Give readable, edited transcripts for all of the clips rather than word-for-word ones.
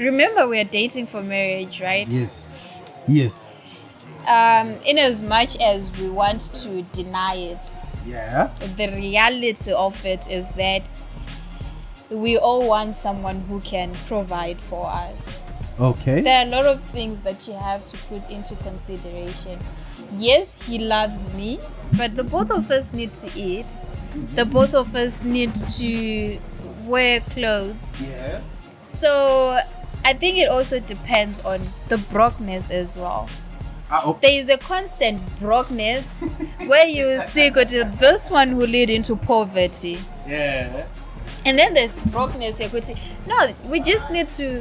remember we're dating for marriage, right? Yes. In as much as we want to deny it, the reality of it is that we all want someone who can provide for us. Okay. There are a lot of things that you have to put into consideration. Yes, he loves me, but the both of us need to eat. The both of us need to wear clothes. Yeah. So I think it also depends on the brokenness as well. There is a constant brokenness where you see this one will lead into poverty. Yeah. And then there's brokenness. You could say, no, we just need to,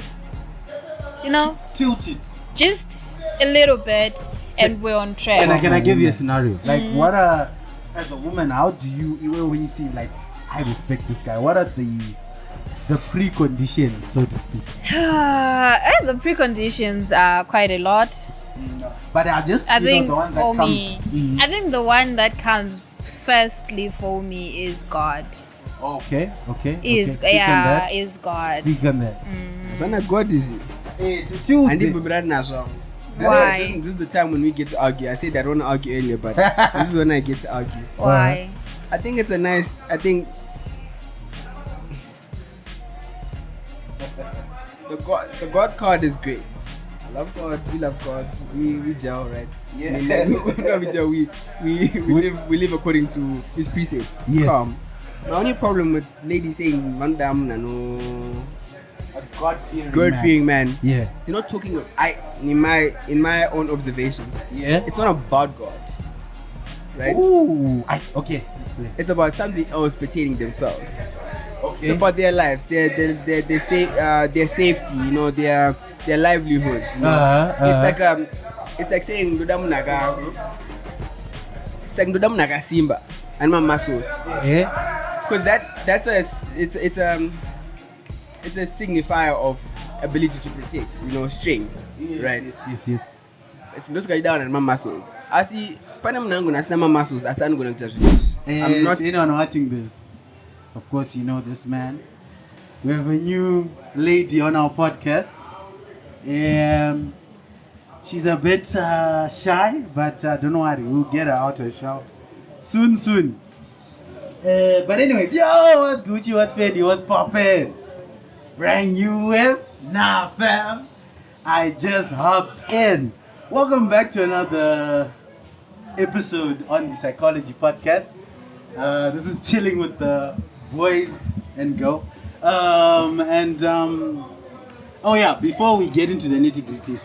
tilt it just a little bit, and we're on track. Can I give you a scenario? Like, what are, as a woman, how do you, when you see, like, I respect this guy, what are the preconditions, so to speak? The preconditions are quite a lot. But I think the one that for me, I think the one that comes firstly for me is God. Okay. Is God. Speak on that. When God is why? This is the time when we get to argue. I said I don't want to argue earlier, but this is when I get to argue. Why? I think it's a nice. I think the God card is great. I love God. We love God. We gel, right? Yeah. We live according to His precepts. Yes. The only problem with ladies saying "Mandam no." A God-fearing man. Yeah. You're not talking of, in my own observations. Yeah. It's not about God. Right? Ooh. Okay. It's about something else pertaining themselves. Okay. It's about their lives, their safety, their livelihood. It's like saying Dodam Naga Simba and Mama Sos. Yeah. Because it's a signifier of ability to protect, strength, right? Yes. It's those guys down and my muscles. I see Panam Nango and my muscles as I'm going to reduce. I'm not watching this. Of course, you know this man. We have a new lady on our podcast. She's a bit shy, but don't worry, we'll get her out of shell soon. But anyways, what's Gucci, what's Fendi, what's poppin'? Brand new whip? Nah, fam. I just hopped in. Welcome back to another episode on the Sicology podcast. This is chilling with the boys and girl. Before we get into the nitty-gritty,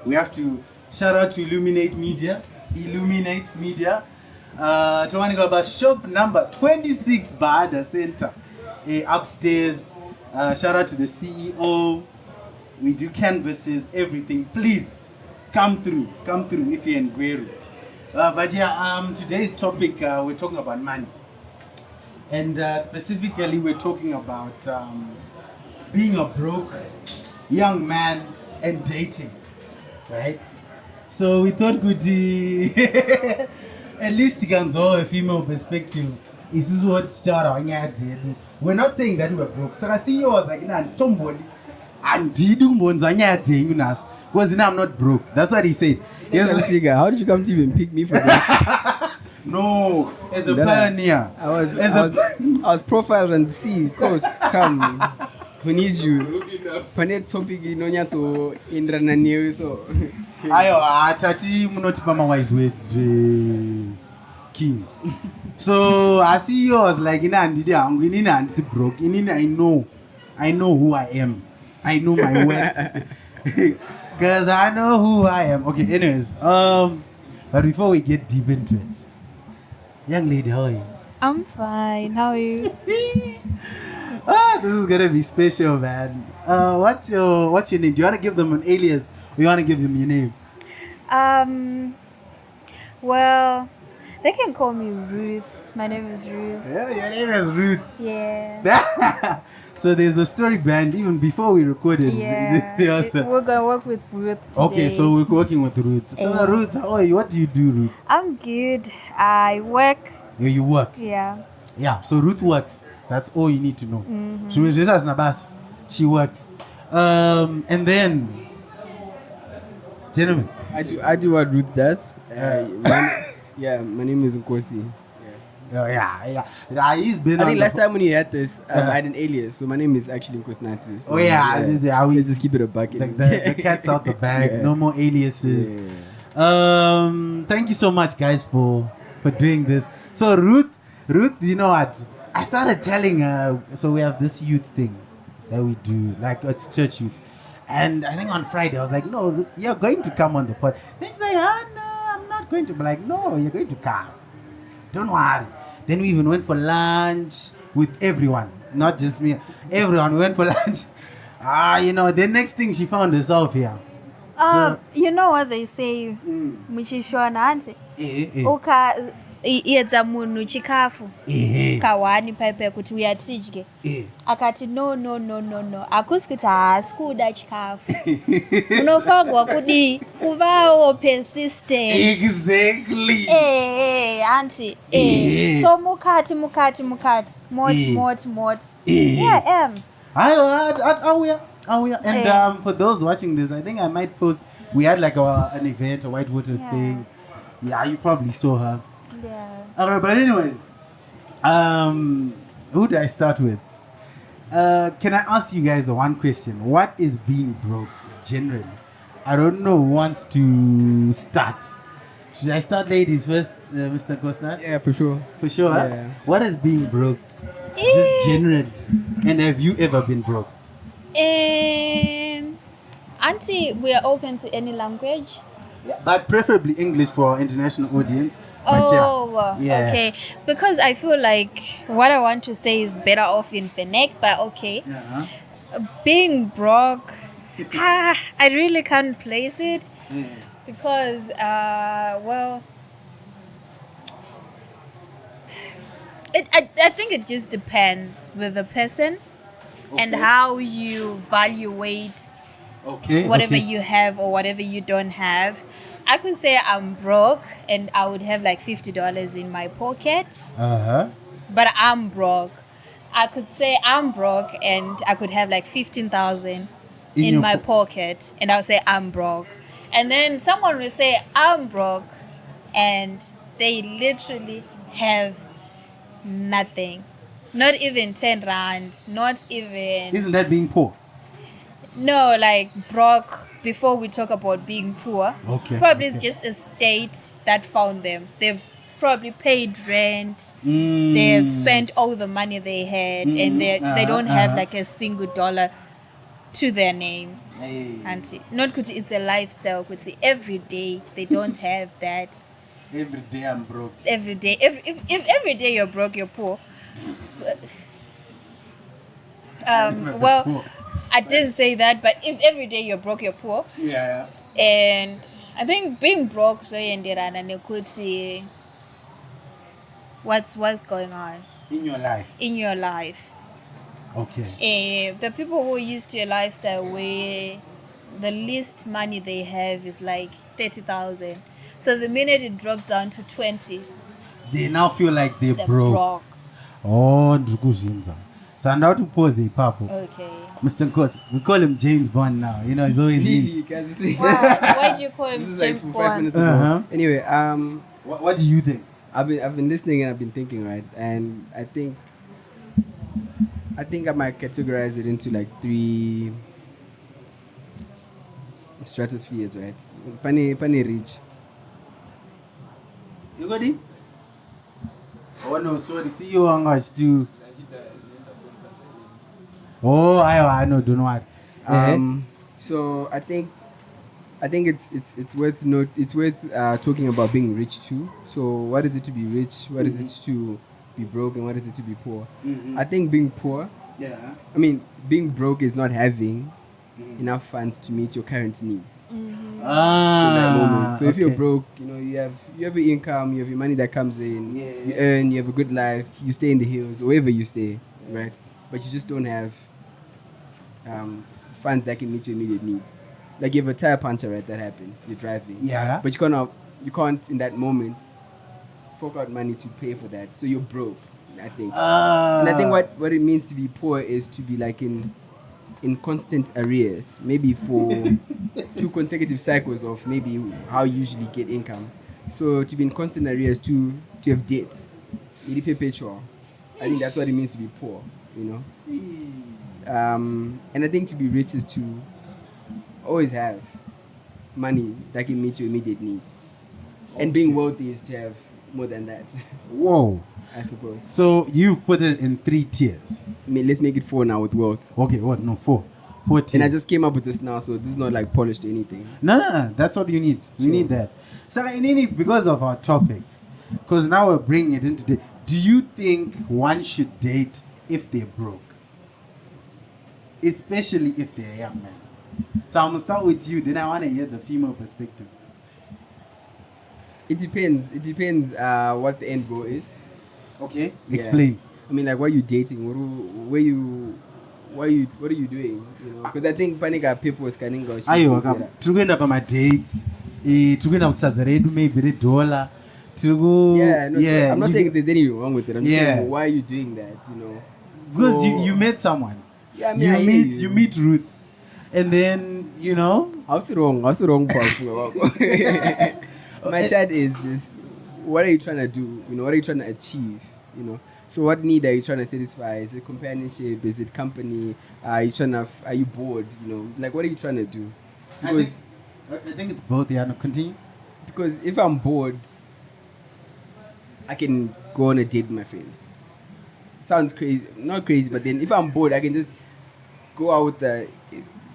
we have to shout out to Illuminate Media. Talking about shop number 26 Baada Center, upstairs. Shout out to the CEO. We do canvases, everything. Please come through if you're in Gweru. Today's topic, we're talking about money. And specifically, we're talking about being a broke young man and dating. Right? So we thought at least you can show a female perspective. This is what we're not saying that we're broke. So I see you was like, somebody and because I'm not broke. That's what he said. How did you come to even pick me for this? No, as a pioneer. I was profiled and see, course, come. We need you. Panet topic to Indra Nani so. Ayo, atati munoti pama wise words king. So I see yours like I'm broke. I know who I am. I know my worth. Cause I know who I am. Okay, anyways. But before we get deep into it, young lady, how are you? I'm fine. How are you? This is gonna be special, man. What's your name? Do you wanna give them an alias? Or you wanna give them your name? Well, they can call me Ruth. My name is Ruth. Yeah, your name is Ruth. Yeah. So there's a story behind even before we recorded. Yeah. We're gonna work with Ruth today. Okay, so we're working with Ruth. So Ruth, how are you? What do you do, Ruth? I'm good. I work. Yeah, you work. Yeah. Yeah. So Ruth works. That's all you need to know. Mm-hmm. She works. And then, gentlemen. I do what Ruth does. My name is Nkosi. Yeah. He's been. I think last time when you had this, I had an alias, so my name is actually Nkosnati. So let's just keep it a bucket. The cat's out the bag. Yeah. No more aliases. Thank you so much, guys, for doing this. So Ruth, you know what? I started telling her. So we have this youth thing that we do, like it's church youth. And I think on Friday I was like, no, Ruth, you're going to come on the pod. Then she's like, no, I'm not going to. Be like, no, you're going to come. Don't worry. Then we even went for lunch with everyone, not just me. Everyone we went for lunch. The next thing she found herself here. You know what they say, muchishona anje iedza munhu chikafu kawani paipai kuti uya tidye akati no akusi kuti haasi kuda chikafu unofanirwa kudii kuvawo persistent. Exactly. Anti so mukati moti yeah and for those watching this, I think I might post. We had like an event, a White Waters thing. Yeah, you probably saw her. Yeah. But anyway, who do I start with? Can I ask you guys one question? What is being broke generally? I don't know who wants to start. Should I start ladies first, Mr. Costa? Yeah, for sure. For sure. Yeah. Huh? What is being broke? Just generally. And have you ever been broke? Auntie, we are open to any language. Yeah, but preferably English for our international audience. Okay. Because I feel like what I want to say is better off in Fennec, but okay. Yeah. Being broke, I really can't place it because, I think it just depends with the person and how you evaluate whatever you have or whatever you don't have. I could say I'm broke and I would have like $50 in my pocket. But I'm broke. I could say I'm broke and I could have like 15,000 in my pocket and I'll say I'm broke. And then someone will say I'm broke and they literally have nothing. Not even 10 rand. Not even... Isn't that being poor? No, like broke. Before we talk about being poor, probably it's just a state that found them. They've probably paid rent. They've spent all the money they had, and they don't have like a single dollar to their name. Auntie, not kuti it's a lifestyle. Kuti every day they don't have that. Every day I'm broke. Every day, if every day you're broke, you're poor. Well. I didn't say that, but if every day you're broke, you're poor. Yeah. And I think being broke, so and you could see what's going on in your life. In your life. Okay. The people who are used to a lifestyle where the least money they have is like 30,000. So the minute it drops down to 20, they now feel like they're broke. Oh, Ndrukuzinza. So I'm now to pause a papo. Okay. Mr. Nkos, we call him James Bond now. You know, he's always Why do you call him James Bond? Anyway, what do you think? I've been listening and I've been thinking, right? And I think I might categorize it into like 3 stratospheres, right? Funny rich. You got it? Oh no, sorry. See you on us too. Oh, I know. Don't know what. So I think it's worth talking about being rich too. So what is it to be rich? What is it to be broke? And what is it to be poor? I think being poor. Yeah. I mean, being broke is not having enough funds to meet your current needs. In that moment. So if you're broke, you have your income, you have your money that comes in, you earn, you have a good life, you stay in the hills, wherever you stay, right? But you just don't have funds that can meet your immediate needs. Like you have a tire puncture, right? That happens. You're driving. Yeah. But you can't in that moment fork out money to pay for that. So you're broke, I think. And I think what it means to be poor is to be like in in constant arrears, maybe for 2 consecutive cycles of maybe how you usually get income. So to be in constant arrears, to have debt, really perpetual. I think that's what it means to be poor, And I think to be rich is to always have money that can meet your immediate needs. And being wealthy is to have more than that. Whoa. I suppose. So you've put it in 3 tiers. Let's make it 4 now with wealth. Okay, what? No, 4. 4 tiers. And I just came up with this now, so this is not like polished or anything. No. That's what you need. You need that. So because of our topic, because now we're bringing it into the... Do you think one should date if they're broke? Especially if they're a young man. So I'm going to start with you, then I want to hear the female perspective. It depends. It depends what the end goal is. Okay, explain. I mean, like, why are you dating? What are you doing? Because I think panika people is kind of ayo tikuenda pamadates tikuenda kusadza redu maybe redollar I'm not saying there's anything wrong with it. I'm saying, why are you doing that? Because you met someone. Yeah, I mean, you meet Ruth, and then how's it wrong? My chat is just, what are you trying to do? What are you trying to achieve? So what need are you trying to satisfy? Is it companionship? Is it company? Are you bored? Like, what are you trying to do? Because I think it's both. Yeah, no, continue. Because if I'm bored, I can go on a date with my friends. Sounds crazy, not crazy, but then if I'm bored, I can just go out with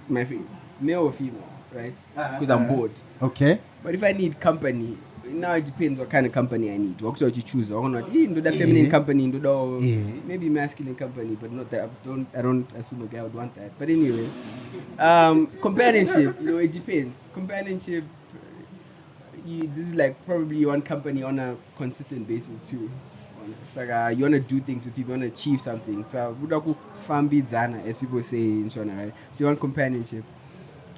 my friends, male or female, right? Because I'm bored. Okay. But if I need company, now it depends what kind of company I need. What you choose? Or not? Feminine company, maybe masculine company, but not that. I don't assume a guy would want that. But anyway, companionship. It depends. Companionship. This is like probably you want company on a consistent basis too. It's like you want to do things with people, you want to achieve something. So as people say in Shona, right? So you want companionship.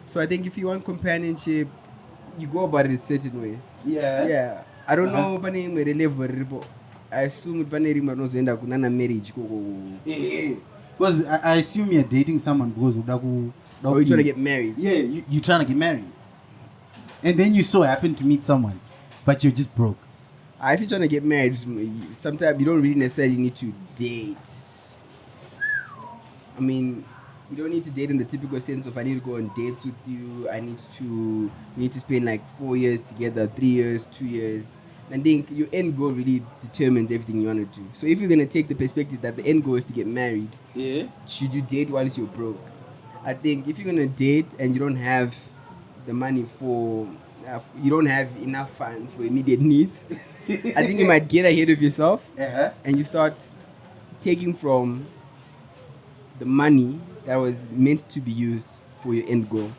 So I think if you want companionship, you go about it in certain ways. Yeah. I don't know level. I assume marriage. Because I assume you're dating someone because you're trying to get married. Yeah, you're trying to get married. And then you so happen to meet someone, but you're just broke. If you're trying to get married, sometimes you don't really necessarily need to date. I mean, you don't need to date in the typical sense of I need to go on dates with you. You need to spend like 4 years together, 3 years, 2 years. And then your end goal really determines everything you want to do. So if you're going to take the perspective that the end goal is to get married, should you date while you're broke? I think if you're going to date and you don't have the money you don't have enough funds for immediate needs, I think you might get ahead of yourself and you start taking from the money that was meant to be used for your end goal.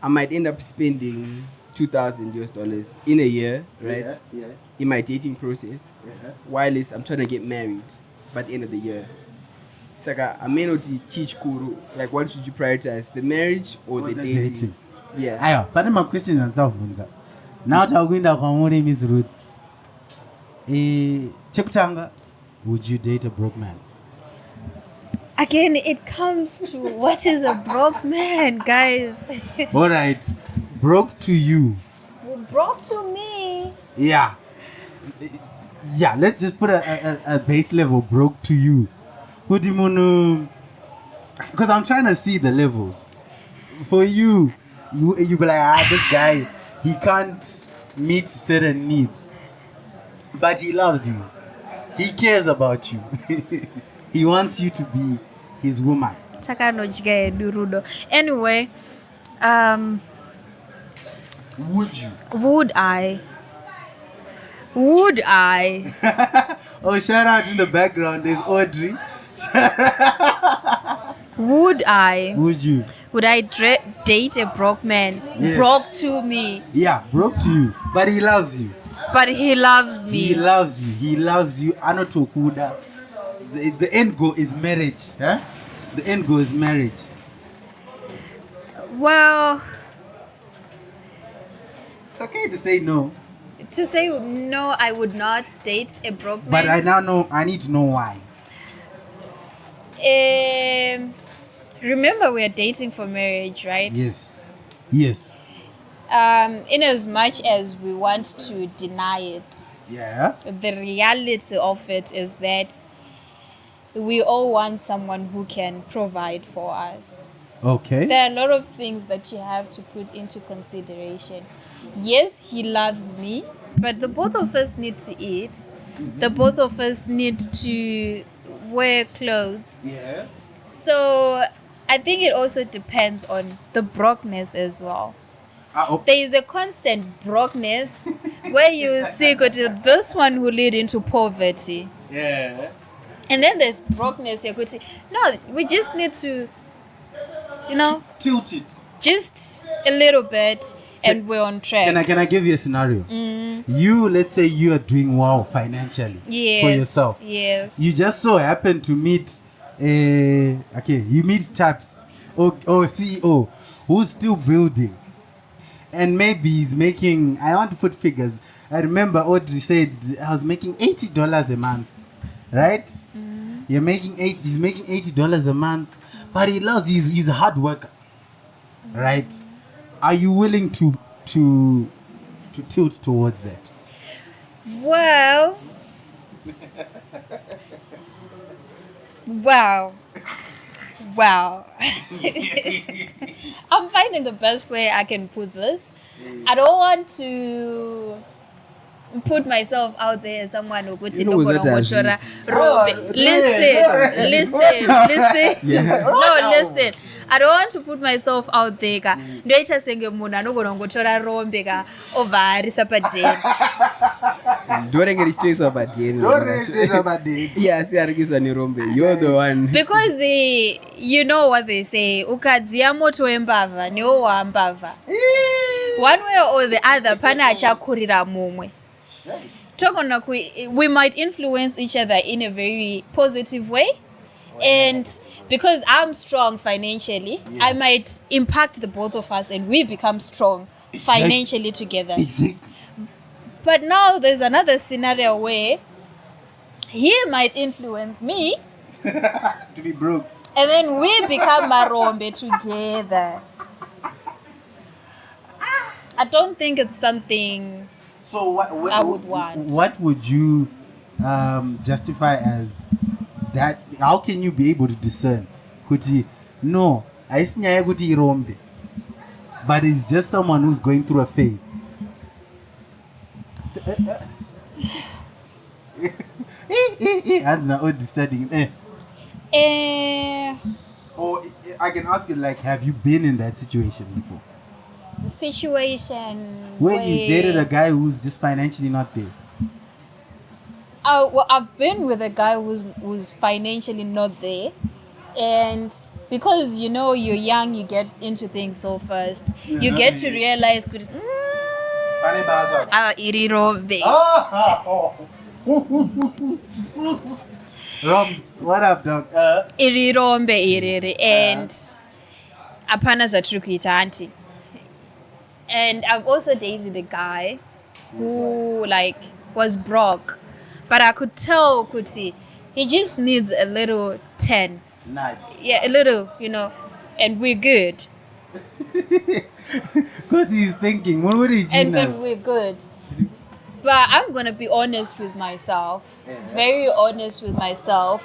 I might end up spending $2,000 in a year, right? In my dating process, while I'm trying to get married by the end of the year. Saka, I may not teach Kuru. Like, what should you prioritize, the marriage or the dating? Yeah. Ayo, but my question is now takuenda kwamuri Miss Ruth. Chekutanga, would you date a broke man? Again, it comes to what is a broke man, guys. All right, broke to you. Broke to me. Yeah, let's just put a base level broke to you. Because I'm trying to see the levels. For you be like, this guy, he can't meet certain needs, but he loves you. He cares about you. He wants you to be his woman. Anyway, would you? Would I? Oh, shout out in the background. There's Audrey. Would I? Would you? Would I date a broke man? Yes. Broke to me. Yeah, broke to you. But he loves you. But he loves me. He loves you. He loves you. Anotokuda. The end goal is marriage. Huh? The end goal is marriage. Well, it's okay to say no. To say no, I would not date a broke man. But I now know. I need to know why. remember we're dating for marriage, right? Yes. Yes. In as much as we want to deny it, Yeah. the reality of it is that we all want someone who can provide for us. Okay. There are a lot of things that you have to put into consideration. Yes, he loves me, but the both of us need to eat. The both of us need to wear clothes. Yeah. So I think it also depends on the brokenness as well. Okay. There is a constant brokenness where you see this one will lead into poverty. Yeah. And then there's brokenness. You could say, no, we just need to, Tilt it. just a little bit and we're on track. Can I give you a scenario? You, let's say you are doing well financially for yourself. Yes. You just so happen to meet, you meet Taps or CEO who's still building. And maybe he's making, I want to put figures. I remember Audrey said I was making $80 a month, right? He's making $80 a month, but he loves, he's a hard worker, right? Are you willing to tilt towards that? Well, wow. I'm finding the best way I can put this. I don't want to put myself out there as someone who puts You know, listen. Yeah. No, listen. I don't want to put myself out there. Ndoita senge munhu anogona kungotora rombe ka ovarisa padeni. ndorengerishitoiswa padeni yes yarikiswa nerombe you're the one Because you know what they say, ukadzia moto wembavha newo wambavha. One way or the other pana achakurira mumwe. We might influence each other in a very positive way, and because I'm strong financially, I might impact the both of us and we become strong financially together. Exactly. But now there's another scenario where he might influence me to be broke, and then we become marombe together. I don't think it's something so I would want. What would you justify as that? How can you be able to discern? Kuti no, aisinyaya kuti irombe, but it's just someone who's going through a phase. Or I can ask you, like, have you been in that situation before? Situation where you dated a guy who's just financially not there? Well, I've been with a guy who's financially not there, and because you're young, you get into things so fast. You get to realize irirombe. Roms, what up, dog? Irirombe iriri, and apana zvatiri kuita anti. And I've also dated a guy who was broke, but I could tell Kuti he just needs a little 10. Nice. Yeah, a little, and we're good. Because he's thinking, what would he do? And we're good. But I'm gonna be honest with myself, very honest with myself,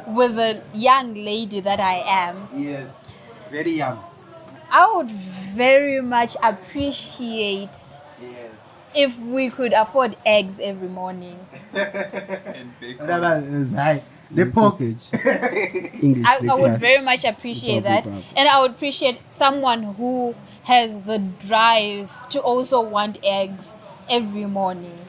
with the young lady that I am. Yes, very young. I would very much appreciate if we could afford eggs every morning. And bacon. The sausage. English I would very much appreciate that. And I would appreciate someone who has the drive to also want eggs every morning.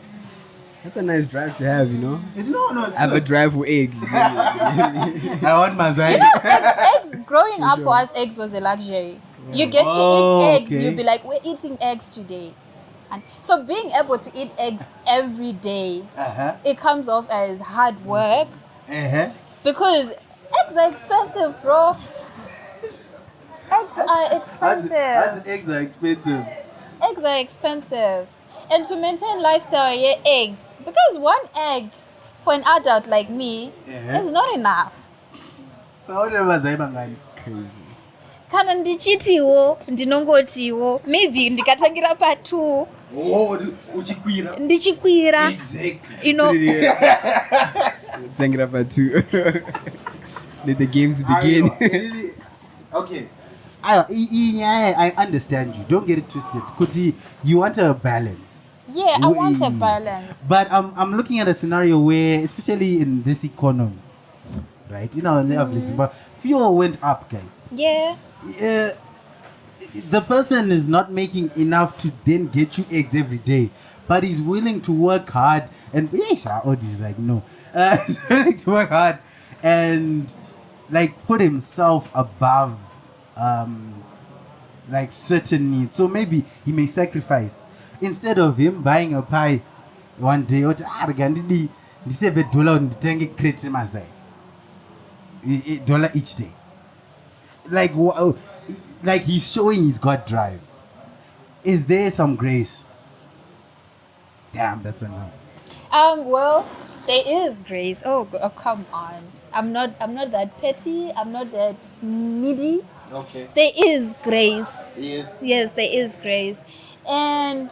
That's a nice drive to have, No, I have a drive for eggs. I want my Zai. Eggs, growing up for us, eggs was a luxury. You get to eat eggs, you'll be like, we're eating eggs today. And so being able to eat eggs every day, it comes off as hard work. Because eggs are expensive, bro. Eggs are expensive. Eggs are expensive. Eggs are expensive. And to maintain lifestyle, eggs. Because one egg for an adult like me is not enough. So what was I bangani? Crazy. kana ndichitiwo ndinongotiwo maybe ndikatangira pa2 uchikwira ndichikwira exactly tangira pa2 let the games begin. Okay, I understand you, don't get it twisted, kuti you want a balance. Yeah, I want a balance. But I'm looking at a scenario where, especially in this economy, right? You know, but fuel went up, guys. Yeah. The person is not making enough to then get you eggs every day, but he's willing to work hard. And he's like, no, he's willing to work hard and like put himself above like certain needs. So maybe he may sacrifice. Instead of him buying a pie one day, or $7 $1 each day. Like he's showing he's got drive. Is there some grace? Damn, that's a no. Well, there is grace. Oh, come on. I'm not that petty. I'm not that needy. Okay. There is grace. Yes. Yes, there is grace. And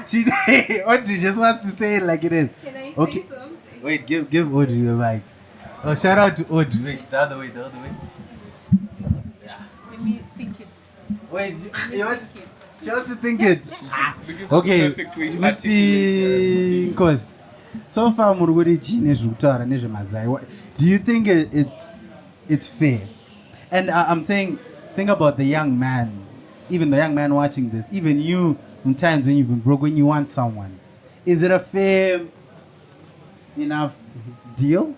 she Audrey just wants to say it like it is. Can I Okay. say something? Wait, give Audrey the mic. Oh, shout out to Audrey. Wait, the other way. Let me think it. Wait, Let me you want? think it. She wants to think it. Okay. Okay, Mr. Nkos. So far, do you think it's fair? And I'm saying, think about the young man, even the young man watching this, even you, in times when you've been broke, when you want someone. Is it a fair enough deal?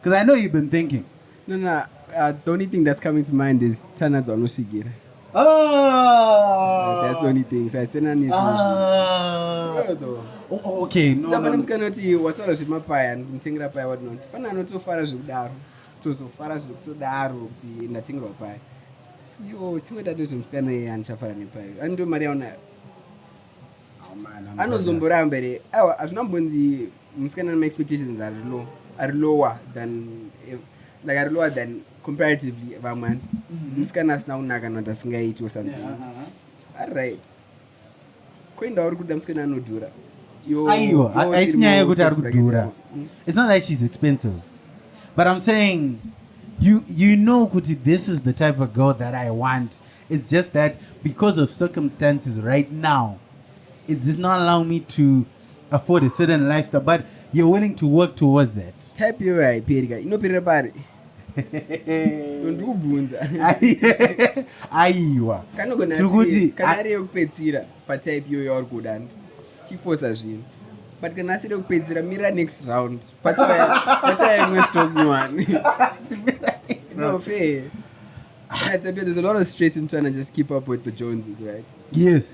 Because I know you've been thinking. No. The only thing that's coming to mind is Tana Zanoshigira. Oh! That's the only thing. So I said, Okay, no. I'm going to what's all of my pie and thinking up what not. But I'm not so far as you are. So far as you to Daru, nothing of pie. You see what I do some scanning and Shafari pie. And do Mariana. Oh man, I know Zumburambere. Oh, as not when the Muscanan expectations are lower than comparatively Vermont. Muscanas now Nagano does ngate or something. Alright. Queen or good Muscana no dura. It's not like she's expensive. But I'm saying you know Kuti, this is the type of girl that I want. It's just that because of circumstances right now, it's just not allowing me to afford a certain lifestyle, but you're willing to work towards that. Type your right, Periga. You know, Peribari. Don't do bunza. Aiwa. Can go to Canary Petira, but type your good and Chief was a gene. But can I say Petira mirror next round? But I must talk one. It's no fair. There's a lot of stress in trying to just keep up with the Joneses, right? Yes.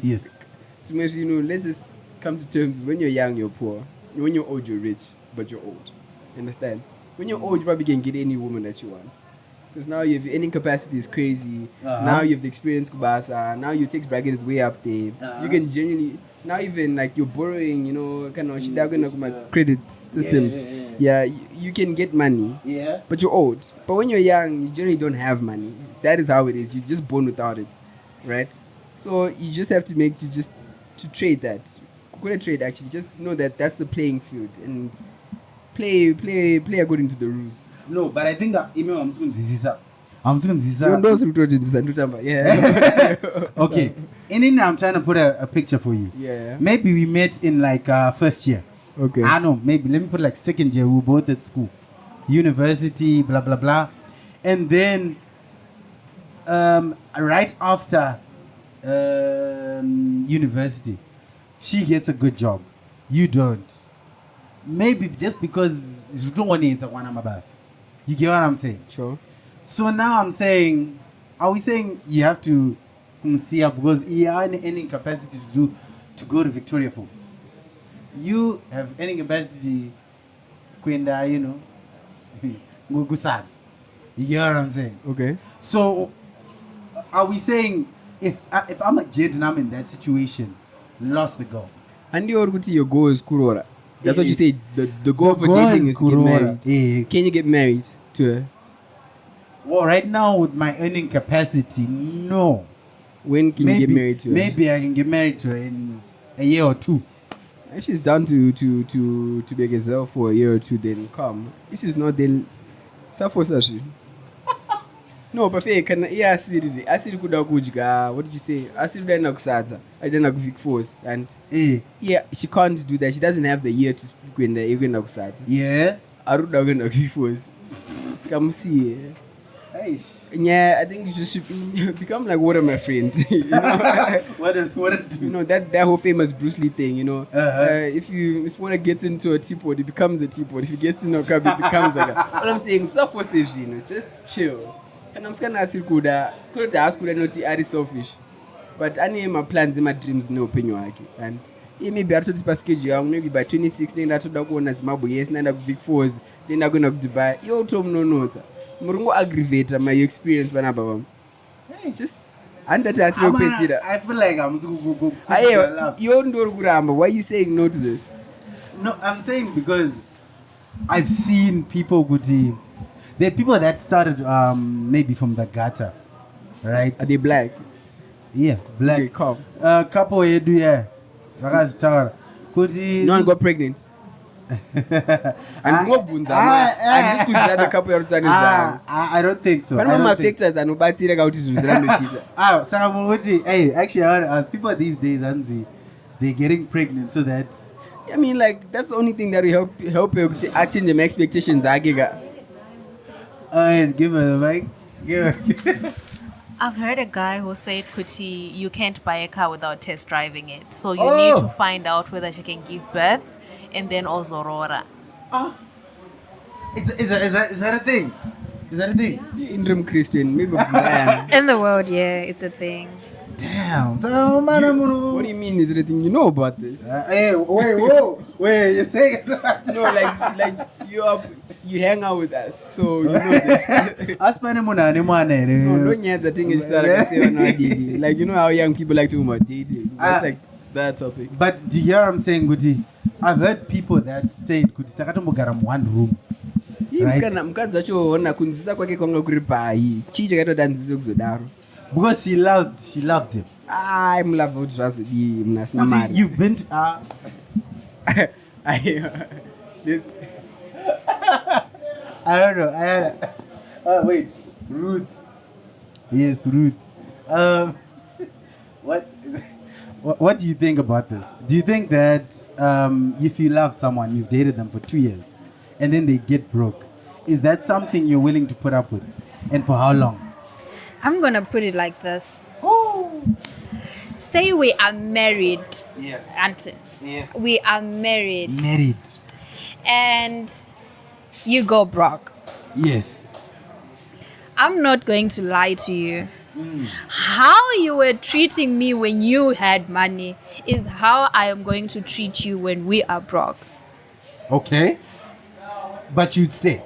So, you know, let's just come to terms. When you're young, you're poor. When you're old, you're rich, but you're old. Understand? When you're old, you probably can get any woman that you want. Because now your earning capacity is crazy. Now you have the experience Kubasa. Now your tax bracket is way up there. You can genuinely now even like you're borrowing, you know, kind of credit systems. Yeah, you can get money. Yeah. But you're old. But when you're young, you generally don't have money. That is how it is. You're just born without it, right? So you just have to to trade that. Couldn't trade actually. Just know that that's the playing field and play according to the rules. No, but I think that I'm just going to this. Yeah. Okay. And then I'm trying to put a picture for you. Yeah. Maybe we met in like first year. Okay. I know. Maybe let me put like second year. We were both at school, university, blah blah blah, and then right after university, she gets a good job. You don't. Maybe just because you don't want to answer one of my bus. You get what I'm saying? Sure. So now I'm saying, are we saying you have to see up because you have any capacity to go to Victoria Falls? You have any capacity, Kwenda, you know, go sad. You get what I'm saying? Okay. So are we saying if I'm a Jed and I'm in that situation, lost the goal? And your goal is Kurora. That's what you say. The goal for goal dating is is to get Kurora. married. Can you get married to her? Well, right now with my earning capacity, no. When can you get married to her? Maybe I can get married to her in a year or two. If she's down to be a gazelle for a year or two, then come. If she's not, then safosashi. No, but fake. Yeah, asiri kuda kudya. What did you say? Asiri dana kusadza. I dana kuvik force, and yeah, she can't do that. She doesn't have the year to speak when the egwenda kusadza. Yeah. Aruda kwenda kuvik force. Come see. Yeah, I think you should become like Water, my friend. You know? What does water do? You know that whole famous Bruce Lee thing. You know, if water gets into a teapot, it becomes a teapot. If it gets into a cup, it becomes like a. What I'm saying, self-forces, you know, just chill. And I'm just gonna ask you, could ask not are selfish, but I need my plans and my dreams, no opinion, and maybe I told this schedule. Maybe by 26, then I told go on as Mabu, yes, then I big fours, then I'm gonna Dubai. You told no notes. Murungo aggravate my experience when I'm just under that. I feel like I'm go. Why are you saying no to this? No, I'm saying because I've seen people good. There are people that started maybe from the gutter, right? Are they black? Yeah, black. Okay, come. Couple yeah. No one got pregnant. And I don't think so. Hey, actually, I want to ask people these days, they're getting pregnant, so that. I mean, like that's the only thing that will help you change them expectations. Give her the mic. Give her. I've heard a guy who said, Kuti, you can't buy a car without test driving it. So you need to find out whether she can give birth and then also Aurora. Is that a thing? Is that a thing? Interim Christian, maybe. In the world, yeah, it's a thing. Damn. So, what do you mean? Is it a thing? You know about this? Hey, wait, you're saying it? No, like you hang out with us, so you know this. No, don't the thing is like you know how young people like to talk about dating. That's like that topic. But do you hear what I'm saying, Guti? I've heard people that say Guti takatombogara in one room. Mukadzi wacho ona kunzisa kwake kwanga kuri pai chii chakatotanzise kuzodaro because she loved him. I'm love what zvazodi mnasina mari. You've been to this I don't know. Wait, Ruth. Yes, Ruth. What do you think about this? Do you think that if you love someone, you've dated them for 2 years, and then they get broke, is that something you're willing to put up with? And for how long? I'm gonna put it like this. Oh. Say we are married. Yes. Anton. Yes. We are married. Married. And you go broke. Yes. I'm not going to lie to you. How you were treating me when you had money is how I am going to treat you when we are broke. Okay. But you'd stay.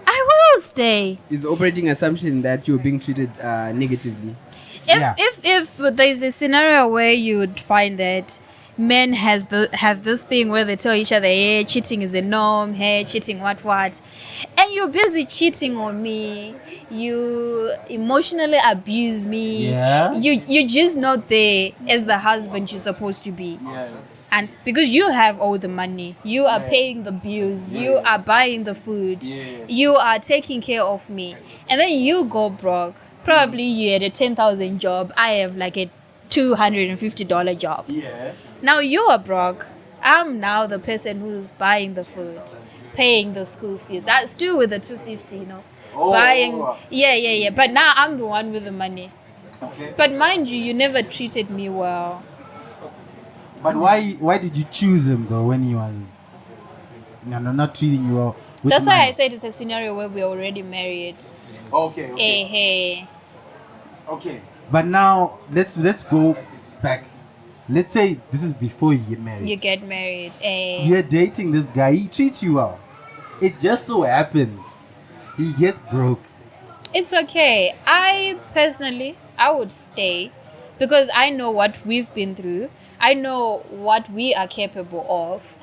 I will stay. Is the operating assumption that you're being treated negatively. If there's a scenario where you would find that men have this thing where they tell each other, hey, cheating is a norm, hey, cheating what, and you're busy cheating on me, you emotionally abuse me, you're just not there as the husband you're supposed to be. And because you have all the money, you are paying the bills, you are buying the food, you are taking care of me, and then you go broke. Probably you had a 10,000 job, I have like a $250 job. Now you are broke. I'm now the person who's buying the food, paying the school fees. That's still with the $250, you know. Buying. Yeah. But now I'm the one with the money. Okay. But mind you never treated me well. But why did you choose him though when he was not treating you well? That's why I said it's a scenario where we're already married. Okay. Hey. Okay. But now let's go back. Let's say this is before you get married. You get married. You're dating this guy. He treats you well. It just so happens he gets broke. It's okay. I would stay because I know what we've been through. I know what we are capable of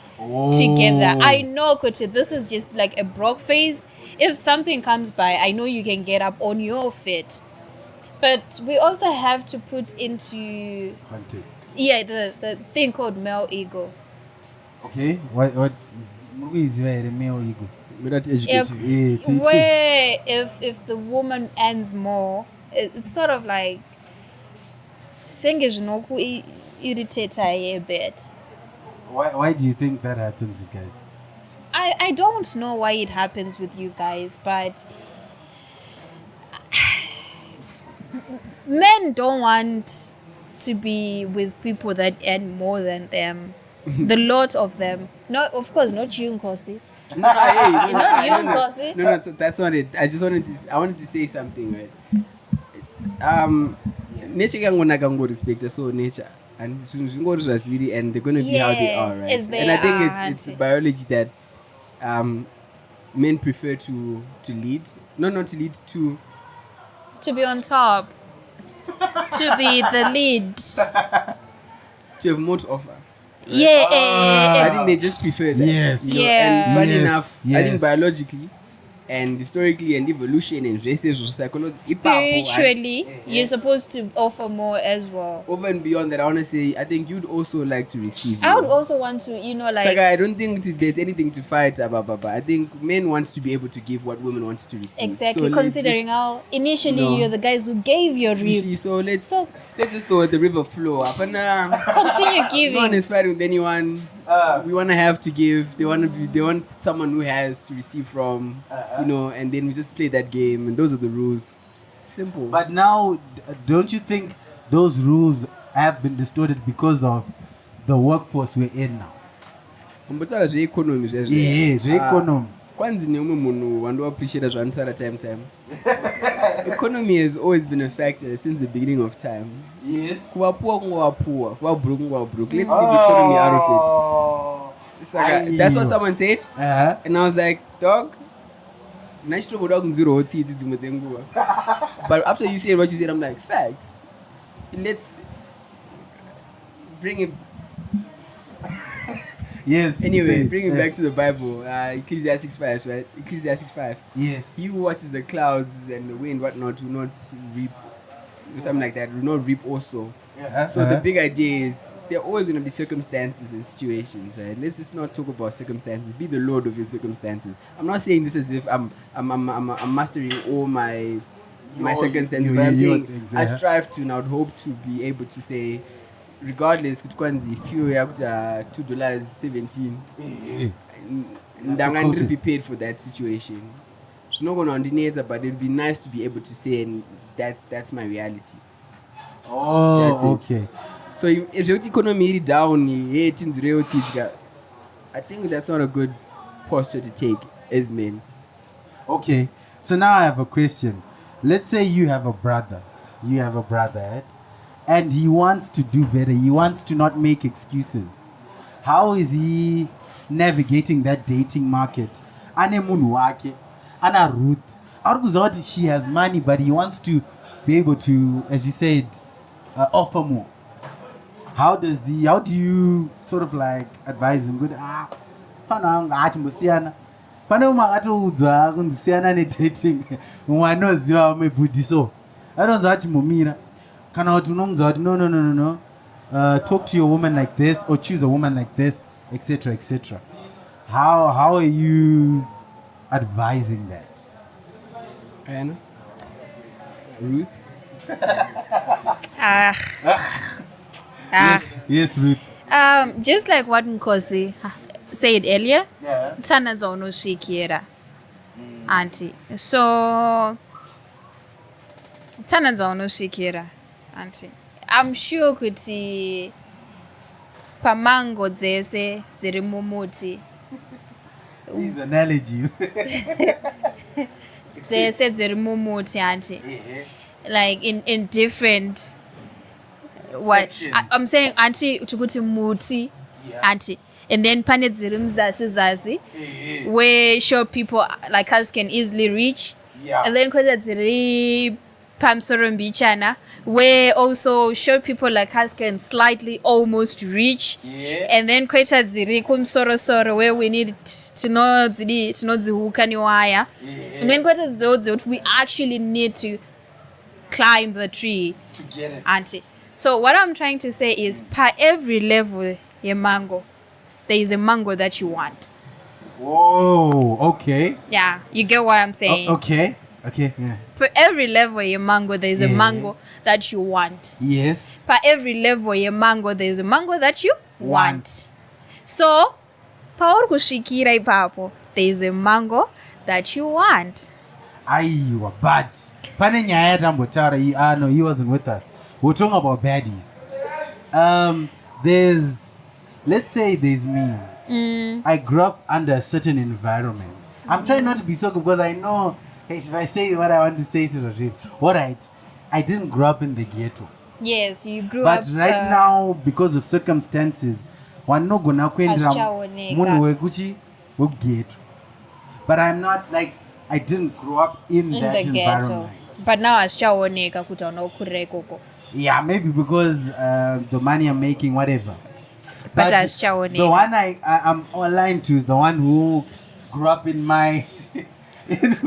together. I know, Kuti, this is just like a broke phase. If something comes by, I know you can get up on your feet. But we also have to put into context. Yeah, the thing called male ego. Okay, what is the male ego? Without education. Where if the woman earns more, it's sort of like irritate a bit. Why do you think that happens, you guys? I don't know why it happens with you guys, but men don't want to be with people that earn more than them. The lot of them. No, of course, not you, Nkosi. No, that's not it. I wanted to say something, right? Nature can respect so nature, and and they're gonna be how they are, right? And I think it's biology that men prefer to lead, not to lead, to be on top, to be the lead, to have more to offer. Right? Yeah, I think they just prefer that. Yes. And funny enough, I think biologically and historically and evolution and races or psychology, spiritually, you're supposed to offer more as well. Over and beyond that, I want to say, I think you'd also like to receive. I would also want to, like. Saga, I don't think there's anything to fight about. I think men want to be able to give what women want to receive. Exactly, so considering how initially you're the guys who gave your rib. So let's just let the river flow. Continue giving. No one is fighting with anyone. We want to have to give. They want someone who has to receive from. And then we just play that game, and those are the rules. Simple. But now, don't you think those rules have been distorted because of the workforce we're in now? Economy. Economy. Economy has always been a factor since the beginning of time. Yes. Let's leave economy out of it. That's what someone said. And I was like, dog. But after you said what you said, I'm like, facts. Let's bring it. Yes. Anyway, bring it back to the Bible. Ecclesiastes 5, right? Ecclesiastes 5. Yes. He who watches the clouds and the wind, whatnot, will not reap. Something like that. Will not reap also. So the big idea is there are always going to be circumstances and situations, right? Let's just not talk about circumstances. Be the lord of your circumstances. I'm not saying this as if I'm mastering all my circumstances, but I'm saying I strive to and I would hope to be able to say, regardless, if you have $2.17, I'm going to be paid for that situation. It's not going to ordinate, but it'd be nice to be able to say, and that's my reality. Okay. So if the economy is down, I think that's not a good posture to take as men. Okay. So now I have a question. Let's say you have a brother. Right? And he wants to do better. He wants to not make excuses. How is he navigating that dating market? Ane munhu wake, ana Ruth. Out she has money, but he wants to be able to, as you said, offer more. How do you sort of like advise him? Good, dating. No. Talk to your woman like this, or choose a woman like this, etc., etc. How are you advising that? Anna? Ruth? Yes, Ruth. Just like what Nkosi said earlier, Tana Zono Shikiera, Auntie. So, Tana Zono Shikiera, Auntie. I'm sure kuti pamango dzese dziri mumuti. These analogies. Dzese dziri mumuti, Auntie. Like in different what I'm saying, Auntie, tukuti muti, Auntie. And then pane dziri mzasi where short people like us can easily reach. And then kweza dziri Pamsoro Bichana, where also short people like us can slightly almost reach. Yeah. And then Kweta Ziri Soro, where we need to know the Hukani wire. And then Kweta Zod, we actually need to climb the tree To get it. Auntie. So what I'm trying to say is per every level your mango, there is a mango that you want. Whoa, okay. Yeah, you get what I'm saying? Okay, yeah. Per every level your mango, there is a mango that you want. Yes. Per every level your mango, there is a mango that you want. So, paur kushikira ipapo, there is a mango that you want. Aiwa, but pane nyaya tambotara, no, he wasn't with us. We're talking about baddies. Let's say there's me. I grew up under a certain environment. I'm trying not to be so good because I know, hey, if I say what I want to say, alright, I didn't grow up in the ghetto. Yes, you grew up. But right now, because of circumstances, one no gonna kwendra ghetto. But I'm not like, I didn't grow up in that environment. But now asichaoneka kuti unokurira ikoko. Yeah, maybe because the money I'm making, whatever. But the one I'm aligned to is the one who grew up in my in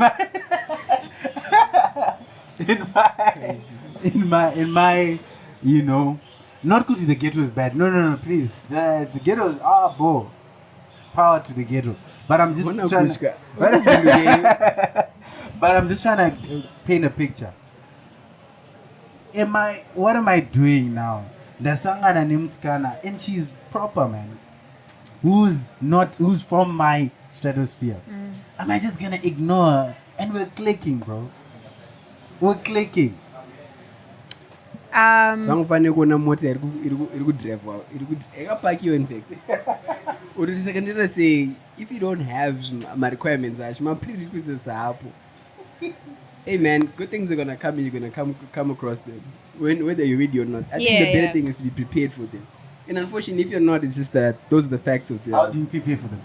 my you know, not because the ghetto is bad. No, please. The ghetto is power to the ghetto. But I'm just trying to, but I'm just trying to paint a picture. What am I doing now? There's Sangana Nimskana, and she's proper, man. Who's from my stratosphere. Am I just gonna ignore her? And we're clicking, bro. We're clicking. Vangofane kuona mota iri kudrive ikapakiwa in fact. Or second say if you don't have my requirements, my prerequisites are hapo. Hey man, good things are gonna come and you're gonna come across them. Whether you're ready or not. I think the better thing is to be prepared for them. And unfortunately, if you're not, it's just that those are the facts of them. How do you prepare for them?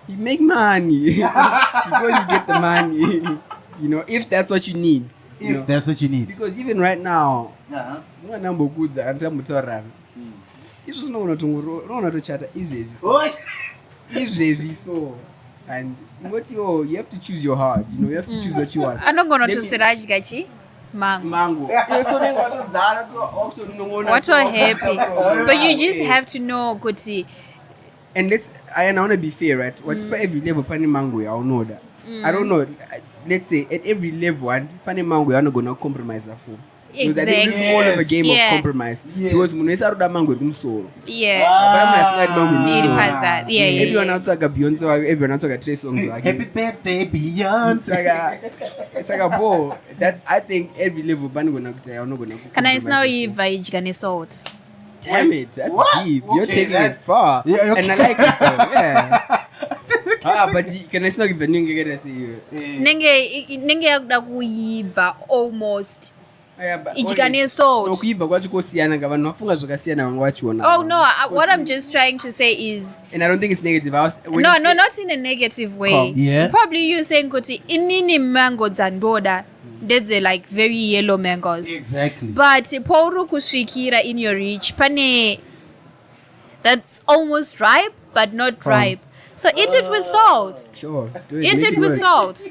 You make money. Before you get the money. You know, if that's what you need. That's what you need. Because even right now, no number of goods are mutorana. It's just no to chatter easy. So and what you have to choose your heart, you know, you have to choose what you want. I'm not gonna to Siraj Gachi. Mango. What are happy. But you just have to know Kuti. And I want to be fair, right? What's for every level pani mango, I'll know that. I don't know. Let's say at every level, pani mango, I'm not gonna compromise that for. Because I think it's more of a game of compromise. Because Munesa Ruda Mango is so. Everyone else like a Beyonce, everyone else like a Trey songs. Happy birthday, Beyonce. It's like a ball. I think every level I'm not gonna. Can I now Ivage Gane salt? Damn it, that's deep. You're taking it far. Yeah, and I like it though. Yeah. But can I still give a nigga see you? Nenge Yakuiva almost. Ichikane salt. Oh no, what I'm just trying to say is, and I don't think it's negative. No, not in a negative way. Yeah. Probably you saying kuti inini mango zandoda. That's like very yellow mangoes. Exactly. But pouru kushikira in your reach pane that's almost ripe but not ripe. So eat it with salt. Sure. Eat it with salt.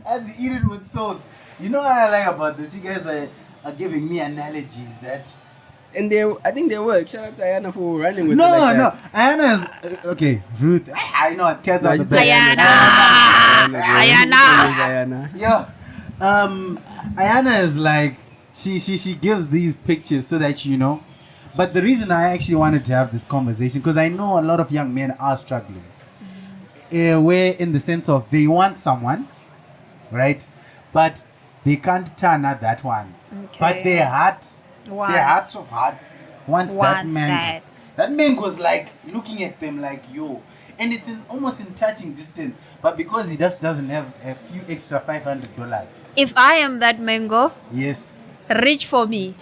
And eat it with salt. You know what I like about this? You guys are giving me analogies that... And I think they work. Shout out to Ayana for running with it like that. Ayana is... Okay, Ruth. I know what cats are the best. Ayana. Yeah. Ayana is like... She gives these pictures so that you know. But the reason I actually wanted to have this conversation, because I know a lot of young men are struggling. Where in the sense of they want someone, right? But they can't turn out that one. Okay. But their hearts of hearts want that man. That man goes like looking at them like yo. And it's almost in touching distance. But because he just doesn't have a few extra $500. If I am that mango, yes, reach for me.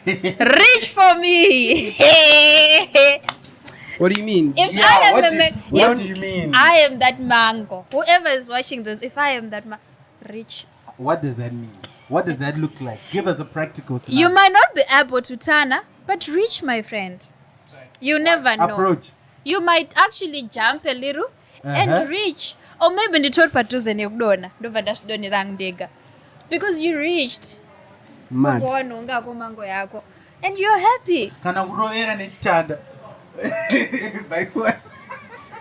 Reach for me. What do you mean? What do you mean? I am that mango. Whoever is watching this, if I am that reach. What does that mean? What does that look like? Give us a practical scenario. You might not be able to turn, but reach, my friend. You never know. Approach. You might actually jump a little and reach. Or maybe the third part is because you reached. Mad. And you're happy. Kana kurovera nechitanda. By force.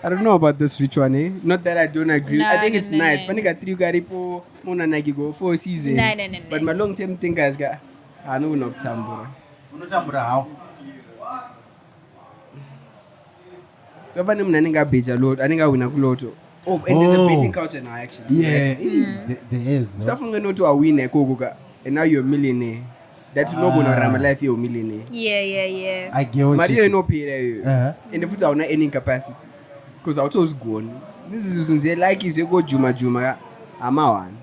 I don't know about this rich one, eh? Not that I don't agree. No, I think it's no, nice. no. Panika three garipo mona nagi go for a season. No. But my long term thing guys got I know no tambura. Unotambura how? So if I'm naninga beja load, I think I win a loto. Oh, and there's a betting culture now actually. Yeah, right? there is. No? So if I'm going to a winner, Kogoga, and now you're a millionaire. That's no going to ram life, you're a millionaire. Yeah. I get what Mario you no pay and the put out not earning capacity. Because I was gone. This is something like if you go Juma, I'm a one.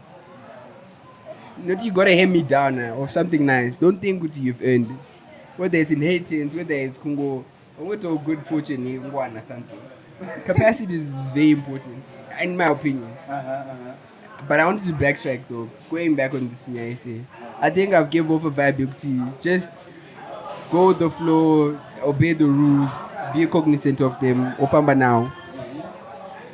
Not you gotta hand me down or something nice. Don't think what you've earned. Whether it's inheritance, whether it's Congo, or whether good fortune, you want or something. Capacity is very important, in my opinion. But I wanted to backtrack though. Going back on this thing I say, I think I've given off a vibe to just go with the flow, obey the rules, be cognizant of them. Ofamba now.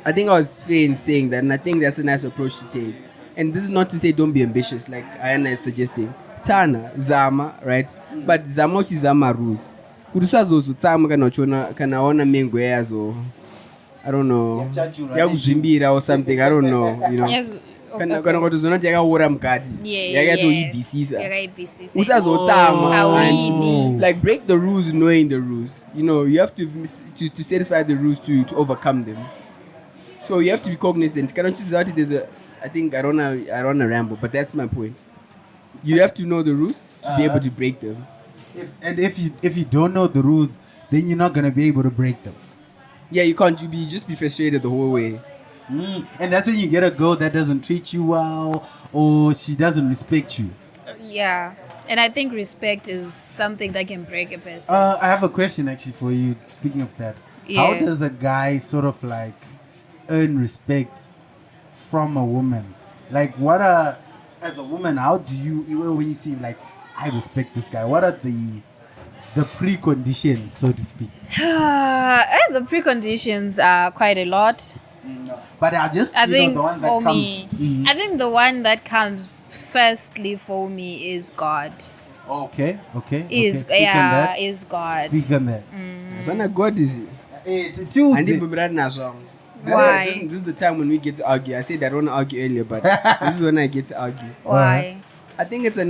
I think I was fair in saying that, and I think that's a nice approach to take. And this is not to say don't be ambitious, like Ayana is suggesting. Tana, Zama, right? But Zama is Zama rules. Kudusazo Zama kanaona mengo yazo. I don't know. Yakuzimbira or something. I don't know. You know. Yes. Kana kutuzona yakaura mukati. Yakazoibvisisa. Usazotama. Like break the rules knowing the rules. You know, you have to satisfy the rules to overcome them. So you have to be cognizant. I think I don't know ramble, but that's my point. You have to know the rules to be able to break them. If you don't know the rules, then you're not gonna be able to break them. Yeah, you can't. You just be frustrated the whole way. And that's when you get a girl that doesn't treat you well, or she doesn't respect you. Yeah, and I think respect is something that can break a person. I have a question actually for you. Speaking of that, how does a guy sort of like earn respect from a woman? Like, as a woman, how do you, when you see like, I respect this guy, what are the preconditions, so to speak? The preconditions are quite a lot. But I think the one that for comes, me, I think the one that comes firstly for me is God. Okay. Is Speak on that. Is God. Speak on that. When God is Why? This is the time when we get to argue. I said I don't want to argue earlier, but this is when I get to argue. Why? I think it's the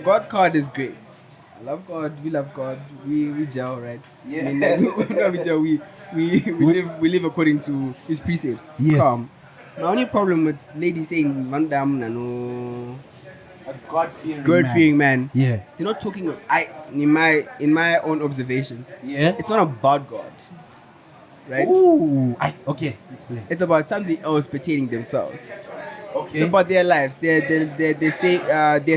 God card is great. I love God. We love God. We gel, right? Yeah. I mean, we gel. We live according to His precepts. Yes. Calm. My only problem with ladies saying "Vandam no." A God-fearing man. Yeah. They're not talking of, in my own observations. Yeah. It's not about God. Right? Ooh. Okay. Explain. It's about something else pertaining themselves. Okay. It's about their lives, their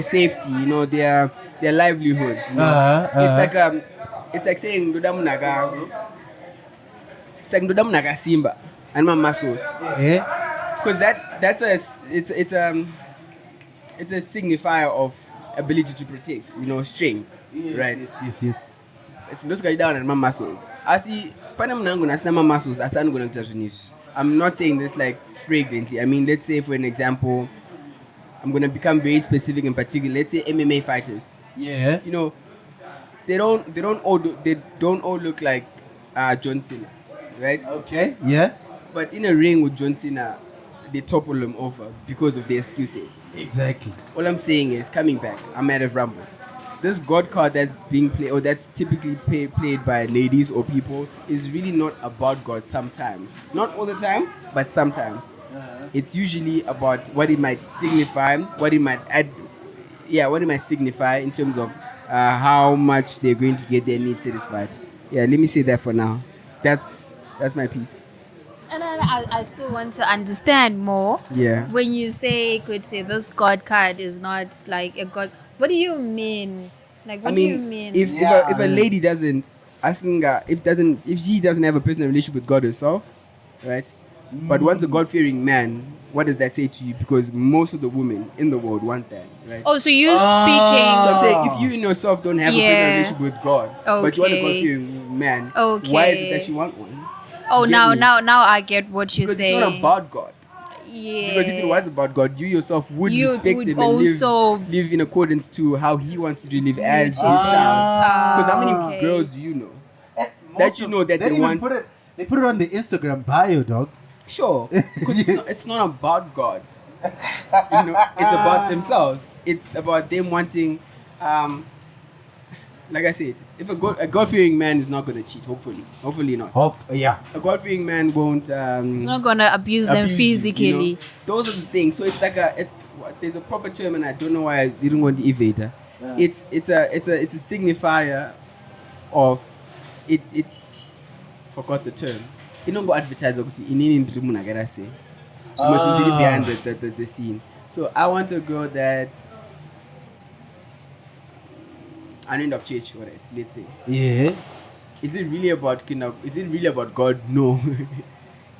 safety, you know, their livelihood. You know? It's like saying Ndodamunaga Simba and my muscles. Yeah. Because it's a signifier of ability to protect, you know, strength. Yes, right? Yes. It's those guys down and my muscles. I see my muscles as I'm going to finish. I'm not saying this like fragrantly. I mean, let's say for an example, I'm going to become very specific in particular. Let's say MMA fighters. Yeah. You know, they don't all look like John Cena, right? Okay. Yeah. But in a ring with John Cena, they topple them over because of their skill set. Exactly. All I'm saying is, coming back, I might have rambled. This God card that's being played, or that's typically played by ladies or people, is really not about God sometimes. Not all the time, but sometimes. It's usually about what it might signify, what it might signify in terms of how much they're going to get their needs satisfied. Yeah, let me say that for now. That's my piece. And I still want to understand more. Yeah. When you say, could say this God card is not like a God, what do you mean? Like, what do you mean? If a lady doesn't, if she doesn't have a personal relationship with God herself, right? But once a God-fearing man, what does that say to you? Because most of the women in the world want that, right? Oh, so you speaking. So I'm saying, if you in yourself don't have a personal relationship with God, but you want a Okay. God-fearing man, Okay. why is it that you want one? Oh, You get me? now I get what you're Because saying. it's not about God. Yeah. Because if it was about God, you yourself would You respect would him also and live in accordance to how he wants you to live as his child. Because how many okay. girls do you know that Most you of- know that they even want? they put it on the Instagram bio, dog. Sure, because it's not about God. You know, it's about themselves. It's about them wanting, like I said, if a God-fearing man is not going to cheat, hopefully not. Yeah. A God-fearing man won't. It's not gonna abuse them you, physically. you know? Those are the things. So it's like there's a proper term, and I don't know why I didn't want to evade it. Yeah. It's a signifier of it. Forgot the term. You don't go advertise obviously in any room I gotta say. So much usually behind the scene. So I want a girl that an end of church, alright, let's say. Yeah. Is it really about God? No.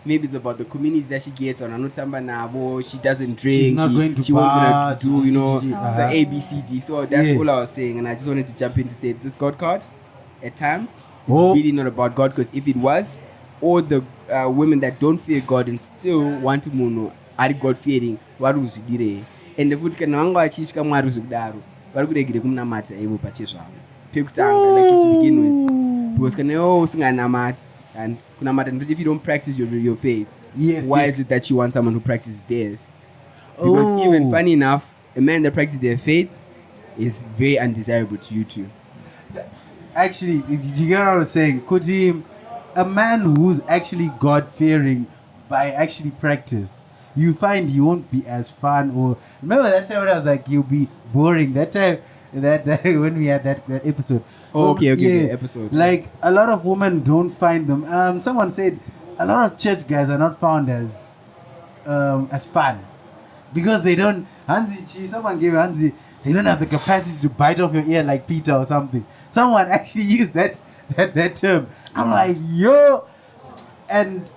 Maybe it's about the community that she gets on. Anotamba Nabo, she doesn't drink. She's not going to she won't bar, gonna do, you know, uh-huh. the ABCD. So that's all I was saying, and I just wanted to jump in to say this God card at times is really not about God, because if it was, all the women that don't fear God and still want to mono are God fearing, what was it? And the food can no achishka mwaru zukdaru. Varikuregere kumnamata ivo pachezvavo. Pekutanga, like to begin with. Because kana usinganamati, and kunamata, if you don't practice your faith, why is it that you want someone who practices theirs? Because even funny enough, a man that practices their faith is very undesirable to you too. Actually, did you get what I was saying? Could a man who's actually God-fearing by actually practice, you find he won't be as fun. Or remember that time when I was like, he'll be boring. That time that when we had that episode. The episode. Like a lot of women don't find them. Someone said a lot of church guys are not found as fun because they don't. Someone gave Hansi. They don't have the capacity to bite off your ear like Peter or something. Someone actually used that term. I'm like, yo, and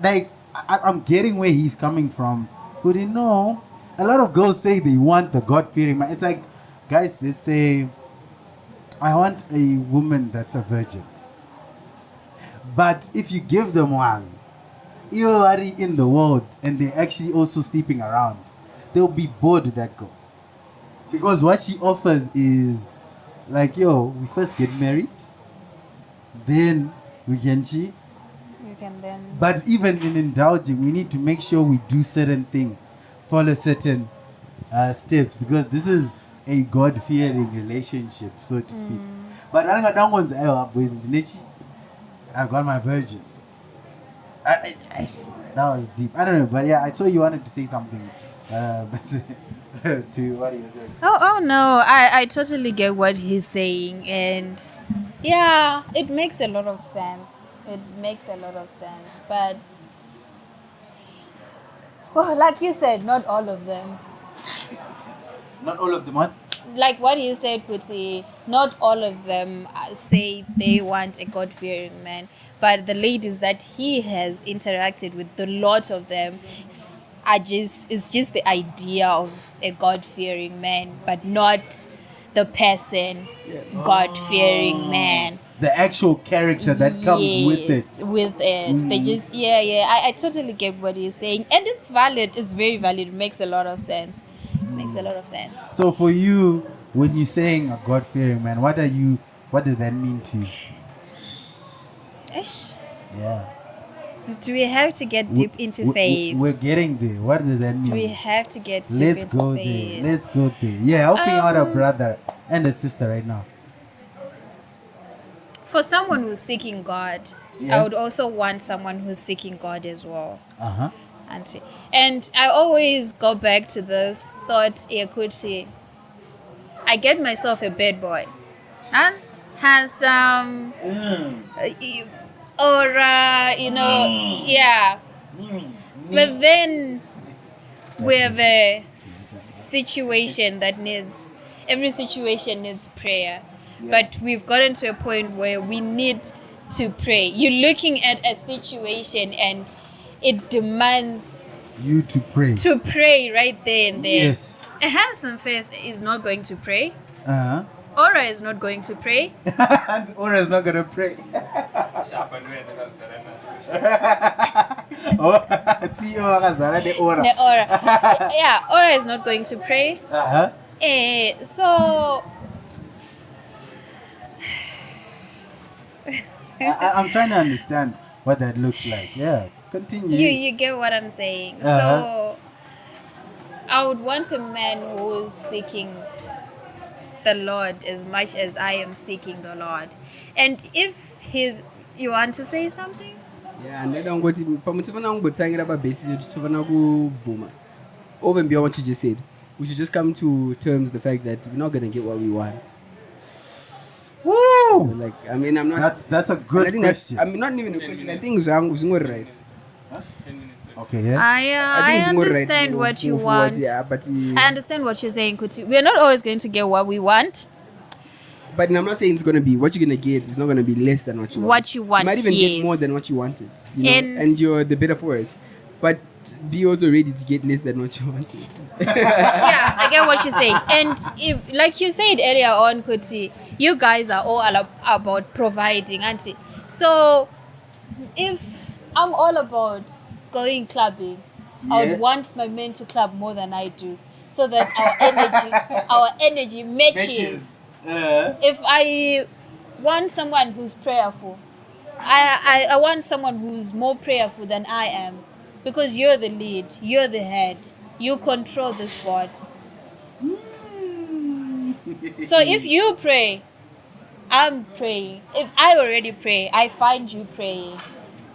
like I'm getting where he's coming from. But you know, a lot of girls say they want the God-fearing man. It's like, guys, let's say I want a woman that's a virgin. But if you give them one, you're already in the world and they're actually also sleeping around, they'll be bored with that girl. Because what she offers is like, yo, we first get married, then we can cheat. You can then. But even in indulging, we need to make sure we do certain things, follow certain steps, because this is a God-fearing relationship, so to speak. But I don't want to I got my virgin. That was deep. I don't know, but yeah, I saw you wanted to say something. To what you said. Oh no, I totally get what he's saying, and yeah, it makes a lot of sense. But well, like you said, not all of them. Not all of them, what? Like what you said, Kuti, not all of them say they want a God-fearing man, but the ladies that he has interacted with, the lot of them it's just the idea of a God-fearing man, but not the person God-fearing man. The actual character that comes with it. They just I totally get what you're saying, and it's valid. It's very valid. It makes a lot of sense. So for you, when you're saying a God-fearing man, what does that mean to you? Ish. Yeah. Do we have to get deep into faith? We're getting there. What does that mean? Do we have to get deep into faith? Let's go there. Yeah, helping out a brother and a sister right now. For someone who's seeking God, I would also want someone who's seeking God as well. Uh-huh. And I always go back to this thought, Ekuti. I get myself a bad boy. Handsome. Aura, yeah. But then we have a situation every situation needs prayer. But we've gotten to a point where we need to pray. You're looking at a situation and it demands you to pray. To pray right there and there. Yes. A handsome face is not going to pray. Uh-huh. Aura is not going to pray. Aura is not going to pray. The aura. The aura. Yeah, aura is not going to pray. Uh-huh. So I'm trying to understand what that looks like. Yeah, continue. You get what I'm saying. Uh-huh. So I would want a man who is seeking the Lord as much as I am seeking the Lord. And if you want to say something? Yeah, and I don't go to about basis to over and beyond what you just said. We should just come to terms the fact that we're not gonna get what we want. Woo! Like, I mean, I'm not. That's a good question. I mean, not even a question. I think it's right. Okay, yeah. I understand what you want. Yeah, but I understand what you're saying, Kuti. We're not always going to get what we want. But I'm not saying it's gonna be what you're gonna get. It's not gonna be less than what you want. What you want, you might even yes. get more than what you wanted. You know? And you're the better for it. But be also ready to get less than what you wanted. Yeah, I get what you're saying. And if, like you said earlier on, Kuti, you guys are all about providing, aren't you? So if I'm all about going clubbing, I would want my men to club more than I do, so that our energy matches. If I want someone who's prayerful, I want someone who's more prayerful than I am, because you're the lead, you're the head, you control the sport. So if you pray, I'm praying. If I already pray, I find you praying.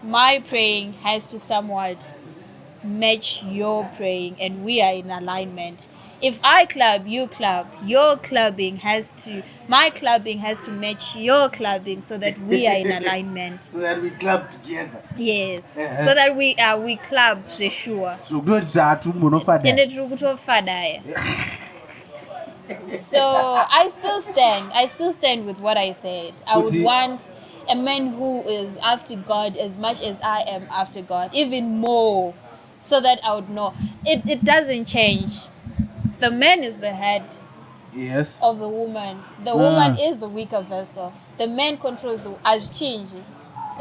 My praying has to somewhat match your praying, and we are in alignment. If I club, you club. My clubbing has to match your clubbing, so that we are in alignment. So that we club together. Yes. So that we club sure. So I still stand with what I said. I would want a man who is after God as much as I am after God, even more, so that I would know. It doesn't change. The man is the head of the woman. The woman is the weaker vessel. The man controls change.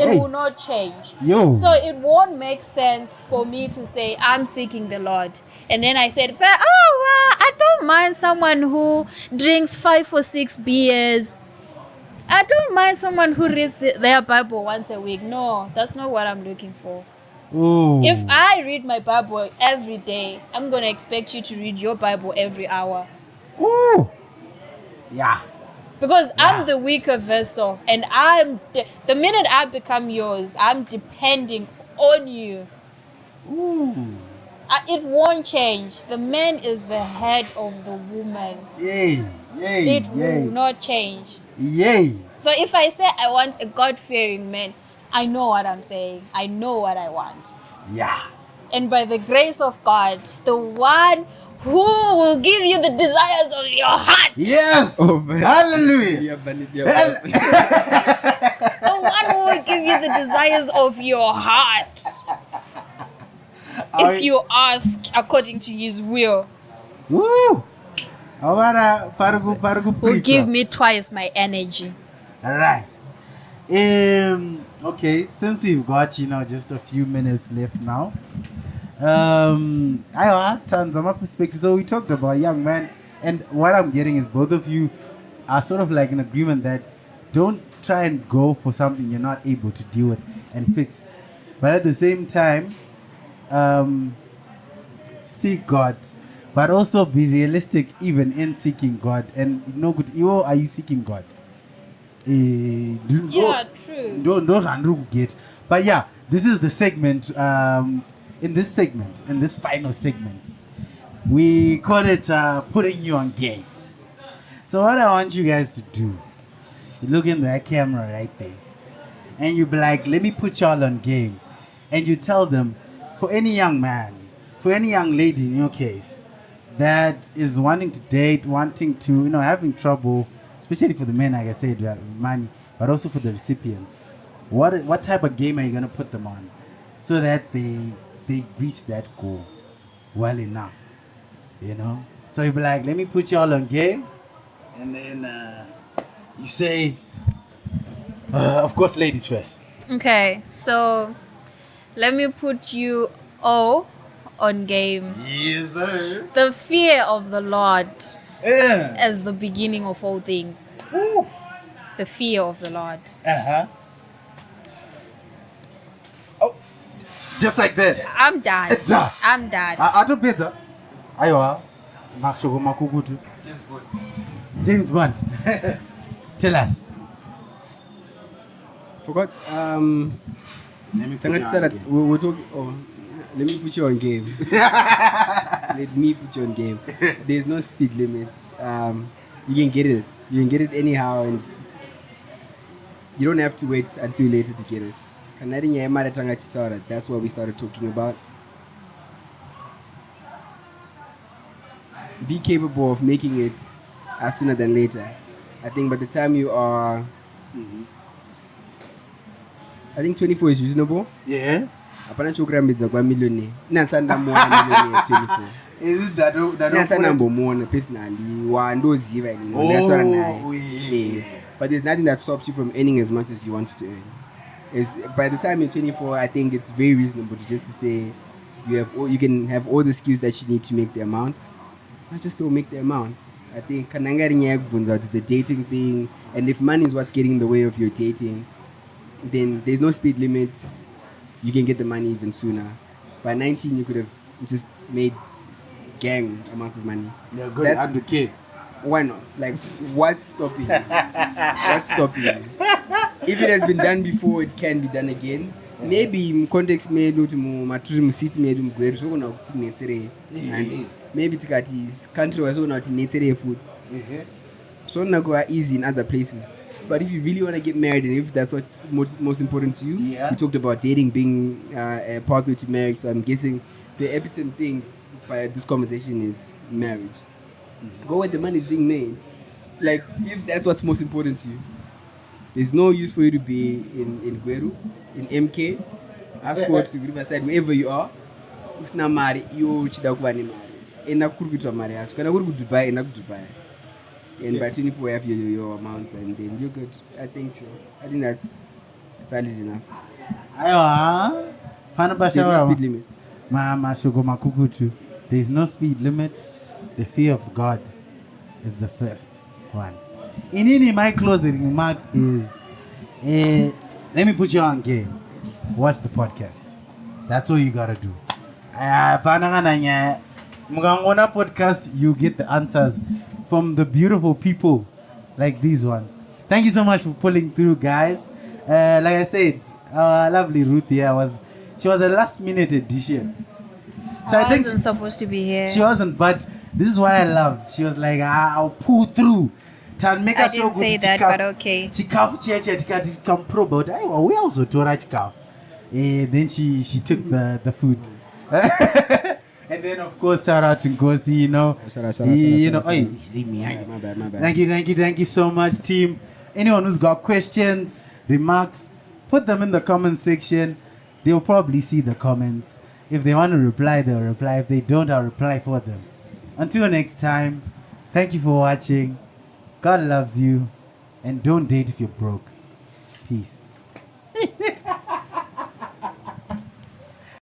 It will not change. So it won't make sense for me to say I'm seeking the Lord, and then I said, but I don't mind someone who drinks 5 or 6 beers. I don't mind someone who reads their Bible once a week. No, that's not what I'm looking for. Ooh. If I read my Bible every day, I'm going to expect you to read your Bible every hour. Ooh. Yeah. Because I'm the weaker vessel, and the minute I become yours, I'm depending on you. Ooh. It won't change. The man is the head of the woman. Yay. It will not change. Yay. So if I say I want a God-fearing man, I know what I'm saying. I know what I want. Yeah. And by the grace of God, the one who will give you the desires of your heart. Yes. Hallelujah. The one who will give you the desires of your heart. If you ask according to his will. Woo. Parugu will give me twice my energy. All right. Okay, since we've got, just a few minutes left now. I have tons of my perspective. So we talked about young man, and what I'm getting is both of you are sort of like in agreement that don't try and go for something you're not able to deal with and fix. But at the same time, seek God, but also be realistic even in seeking God. And are you seeking God? Yeah, true. Don't get. But yeah, this is the segment. In this final segment, we call it putting you on game. So what I want you guys to do, you look in that camera right there, and you be like, let me put y'all on game. And you tell them, for any young man, for any young lady in your case, that is wanting to date, wanting to, having trouble, especially for the men, like I said, money, but also for the recipients. What type of game are you going to put them on? so that they reach that goal well enough, you know. So you be like, let me put y'all on game, and then you say, of course, ladies first. Okay, so let me put you all on game. Yes, sir. The fear of the Lord Yeah. as the beginning of all things. Woo. The fear of the Lord. Oh, just like that. I'm done. Done. I'm done. Ato pizza. Aywa. Makshoko makukutu. James Bond. Tell us. Forgot. Let me put you on game. We're talking. Oh, let me put you on game. Let me put you on game. There's no speed limit. You can get it. You can get it anyhow, and you don't have to wait until later to get it. That's what we started talking about. Be capable of making it sooner than later. I think by the time you are, I think 24 is reasonable. Yeah. Apana chokurambidza kwa milioni. Nasandamuona milioni 24. Is it that? Nasandamuona personally. Wandoziva ini. That's what I'm. But there's nothing that stops you from earning as much as you want to earn. By the time you're 24, I think it's very reasonable to say you can have all the skills that you need to make the amount. Not just to make the amount. I think the dating thing, and if money is what's getting in the way of your dating, then there's no speed limit. You can get the money even sooner. By 19, you could have just made gang amounts of money. You're good at the kid. Why not? Like, what's stopping you? What's stopping you? If it has been done before, it can be done again. Maybe in context medu mu city medu mugweru so kuna kuti netsere and maybe tikati country was so not netsere food. So na go easy in other places. But if you really want to get married, and if that's what's most important to you, we talked about dating being a pathway to marriage. So I'm guessing the epitome thing by this conversation is marriage. Go where the money is being made. Like, if that's what's most important to you, there's no use for you to be in Gweru, in MK, Ascot, to Riverside, wherever you are. If not married, you should have one married. And I could go to marriage. Can I go to Dubai? And I go to Dubai. And by 24 you have your amounts, and then you're good. I think so. I think that's valid enough. There's no speed limit. There's no speed limit. The fear of God is the first one. In my closing remarks is, let me put you on game. Watch the podcast. That's all you gotta do. Mugangona podcast, you get the answers from the beautiful people like these ones. Thank you so much for pulling through, guys. Like I said, lovely Ruth here she was a last minute addition. So I think wasn't supposed to be here. She wasn't, but this is what I love. She was like, I'll pull through. I didn't say that, but okay. We also told her then she took the food. And then of course shout out to Ngozi, you know. My bad. Thank you so much, team. Anyone who's got questions, remarks, put them in the comment section. They'll probably see the comments. If they want to reply, they'll reply. If they don't, I'll reply for them. Until next time, thank you for watching. God loves you, and don't date if you're broke. Peace.